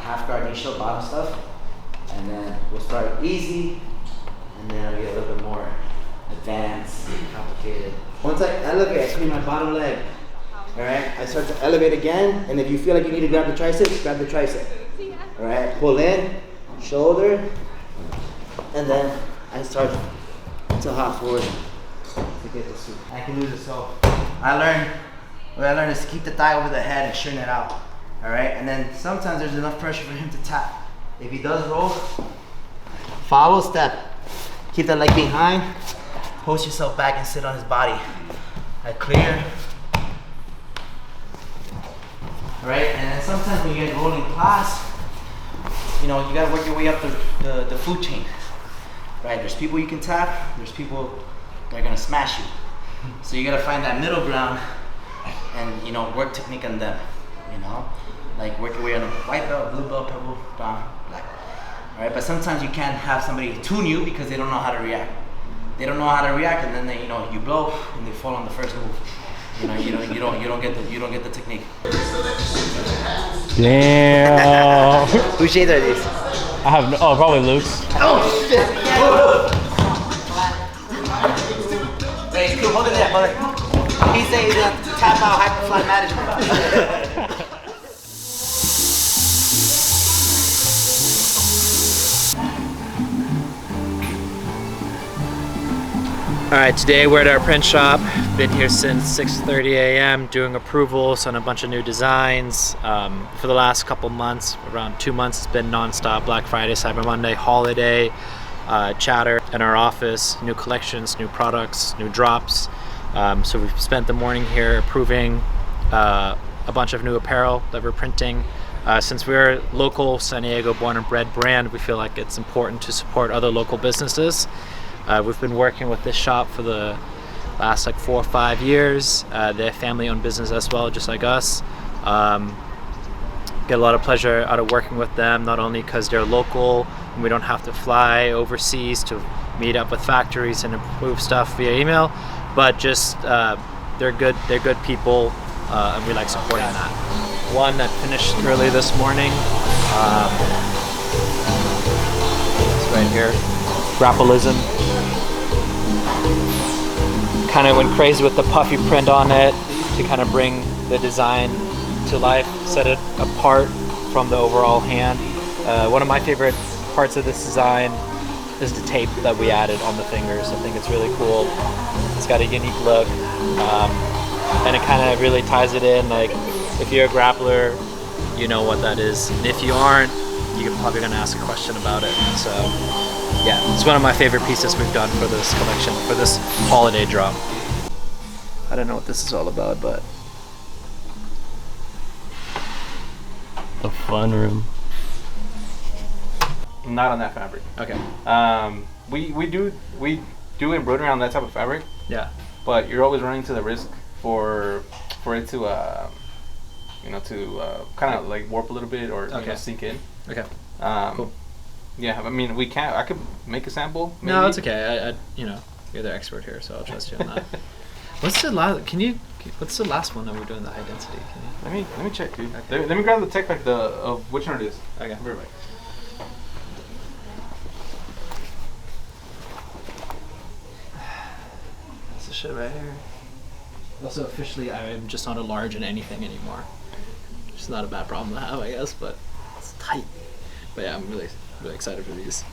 half guard knee shield bottom stuff, and then we'll start easy, and then I'll get a little bit more advanced, complicated. Once I elevate, I swing my bottom leg. All right, I start to elevate again, and if you feel like you need to grab the tricep, grab the tricep. All right, pull in, shoulder, and then I start to hop forward to get the sweep. I can do this. So what I learned is to keep the thigh over the head and straighten it out. All right, and then sometimes there's enough pressure for him to tap. If he does roll, follow step. Keep the leg behind. Post yourself back and sit on his body. I clear. All right, and then sometimes when you get rolling class, you know, you gotta work your way up the food chain. Right, there's people you can tap, there's people that are gonna smash you. So you gotta find that middle ground and, you know, work technique on them, you know? Like work your way on a white belt, blue belt, purple, brown, black. All right, but sometimes you can't have somebody tune you because they don't know how to react. They don't know how to react, and then they, you know, you blow and they fall on the first move. You know, you don't get the technique. Damn. Whose shades are these? I have no, oh, probably Luke's. Oh shit! Wait, cool, hold it there, hold it. He said he's gonna tap out Hyperfly management. Alright, today we're at our print shop. Been here since 6:30 a.m. doing approvals on a bunch of new designs. For the last couple months, around 2 months, it's been non-stop. Black Friday, Cyber Monday, holiday, chatter in our office, new collections, new products, new drops. So we've spent the morning here approving a bunch of new apparel that we're printing. Since we're a local San Diego born and bred brand, we feel like it's important to support other local businesses. We've been working with this shop for the last like 4 or 5 years. They're a family-owned business as well, just like us. Get a lot of pleasure out of working with them, not only because they're local and we don't have to fly overseas to meet up with factories and approve stuff via email, but just they're good people, and we like supporting that. One that finished early this morning. It's right here. Grappleism. Kind of went crazy with the puffy print on it to kind of bring the design to life, set it apart from the overall hand. One of my favorite parts of this design is the tape that we added on the fingers. I think it's really cool. It's got a unique look, and it kind of really ties it in. Like, if you're a grappler, you know what that is, and if you aren't, you're probably gonna ask a question about it. So yeah, it's one of my favorite pieces we've done for this collection, for this holiday drop. I don't know what this is all about, but the fun room. Not on that fabric. okay. We do embroidery on that type of fabric, Yeah. but you're always running to the risk for it to kind of like warp a little bit or you know, sink in. Okay. Cool. Yeah, I mean I could make a sample. Maybe. No, it's okay. I you know, you're the expert here, so I'll trust you on that. What's the last? What's the last one that we're doing? The high density. Let me check, dude. Okay. Let me grab the tech pack of which one it is. Okay. I'll be right back. That's the shit right here. Also, officially, I'm just not a large in anything anymore. It's not a bad problem to have, I guess, but it's tight. But yeah, I'm really excited for these.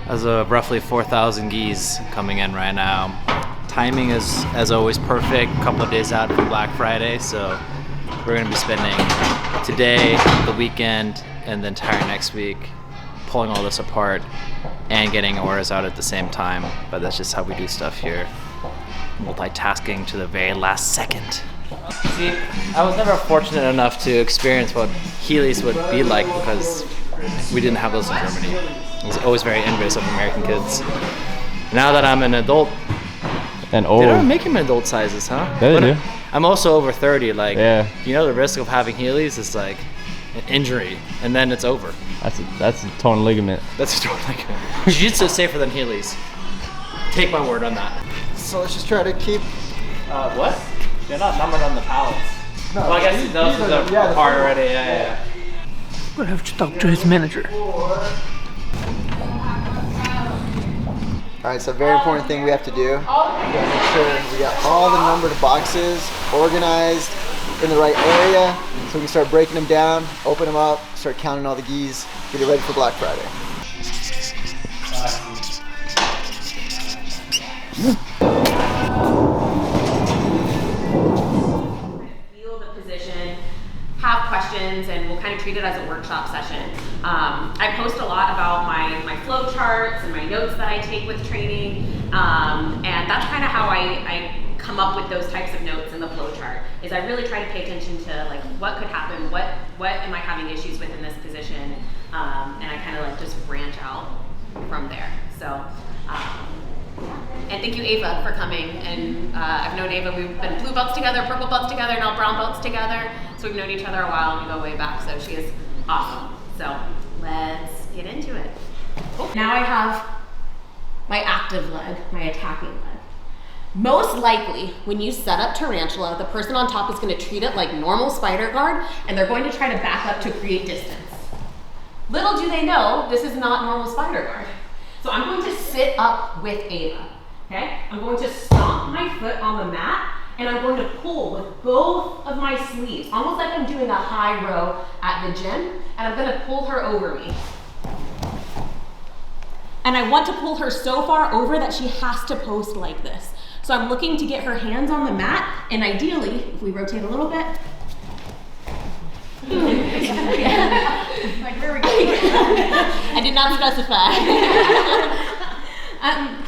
As of roughly 4,000 geese coming in right now. Timing is, as always, perfect. A couple of days out from Black Friday, so we're going to be spending today, the weekend, and the entire next week pulling all this apart and getting orders out at the same time. But that's just how we do stuff here. Multitasking to the very last second. See, I was never fortunate enough to experience what Heelys would be like because we didn't have those in Germany. I was always very envious of American kids. Now that I'm an adult, And they don't make them in adult sizes, huh? Yeah, they do. I'm also over 30. Like, Yeah. you know, the risk of having Heelys is like an injury, and then it's over. That's a torn ligament. That's totally good. Jiu-Jitsu is safer than Heelys. Take my word on that. So let's just try to keep. What? They're not numbered on the pallets. No, Well, I guess those are the yeah, part already. Yeah. I'm gonna have to talk to his manager. All right, so a very important thing we have to do. We gotta make sure we got all the numbered boxes organized in the right area, so we can start breaking them down, open them up, start counting all the gis, get it ready for Black Friday. Feel the position, have questions, and we'll kind of treat it as a workshop session. I post a lot about my flow charts and my notes that I take with training, and that's kind of how I come up with those types of notes in the flow chart. Is I really try to pay attention to like what could happen, what am I having issues with in this position, and I kind of like just branch out from there. So. And thank you, Ava, for coming. And I've known Ava, we've been blue belts together, purple belts together, now brown belts together. So we've known each other a while and we go way back. So she is awesome. So let's get into it. Now I have my active leg, my attacking leg. Most likely, when you set up tarantula, the person on top is going to treat it like normal spider guard, and they're going to try to back up to create distance. Little do they know, this is not normal spider guard. So I'm going to sit up with Ava, okay? I'm going to stomp my foot on the mat, and I'm going to pull with both of my sleeves, almost like I'm doing a high row at the gym, and I'm gonna pull her over me. And I want to pull her so far over that she has to post like this. So I'm looking to get her hands on the mat, and ideally, if we rotate a little bit, like where are we going? I did not specify.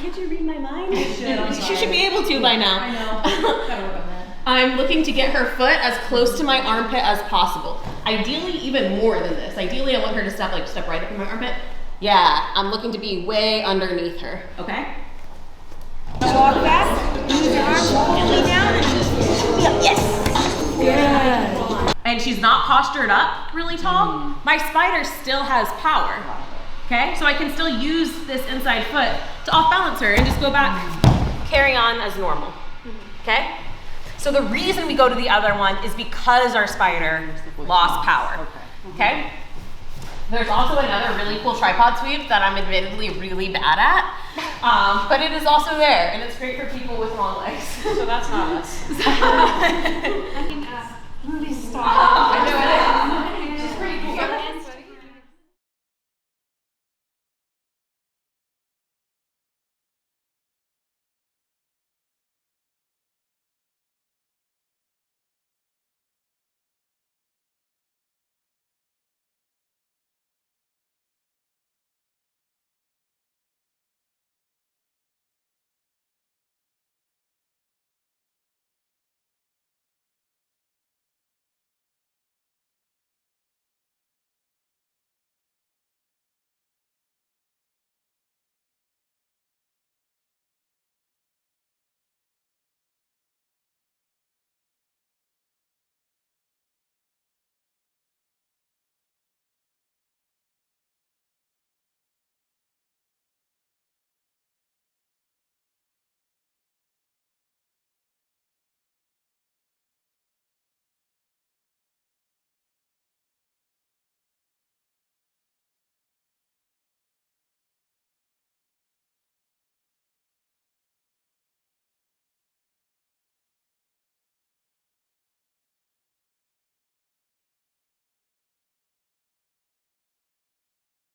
Can't you read my mind? She should be able to by now. I know. Gotta work on that. I'm looking to get her foot as close to my armpit as possible. Ideally, even more than this. Ideally, I want her to step right up in my armpit. Yeah, I'm looking to be way underneath her. Okay. Walk back. Use your arms. And lay down. Yeah, yes. Good. And she's not postured up really tall, my spider still has power, okay? So I can still use this inside foot to off balance her and just go back, carry on as normal, okay? So the reason we go to the other one is because our spider lost power, okay? There's also another really cool tripod sweep that I'm admittedly really bad at, but it is also there, and it's great for people with long legs. So that's not us.